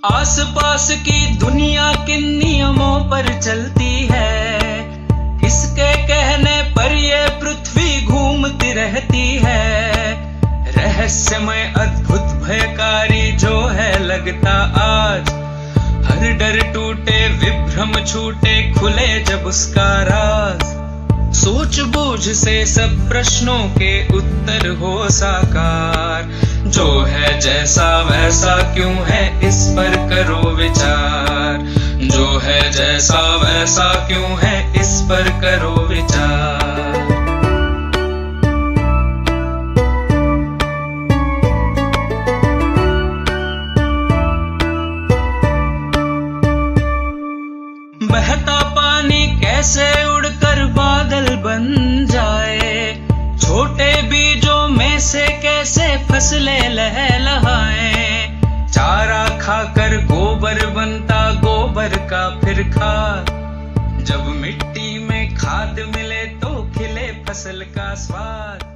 आसपास की दुनिया किन नियमों पर चलती है, किसके कहने पर ये पृथ्वी घूमती रहती है। रहस्यमय अद्भुत भयकारी जो है लगता आज, हर डर टूटे विभ्रम छूटे खुले जब उसका राज। सूझबूझ से सब प्रश्नों के उत्तर हो साकार, जो है जैसा वैसा क्यों है इस पर करो विचार, जो है जैसा वैसा क्यों है इस पर करो विचार। बहता पानी कैसे उड़कर बादल बन जाए, छोटे बीजों में से कैसे फसलें लहलहाएं। चारा खाकर गोबर बनता गोबर का फिर खाद, जब मिट्टी में खाद मिले तो खिले फसल का स्वाद।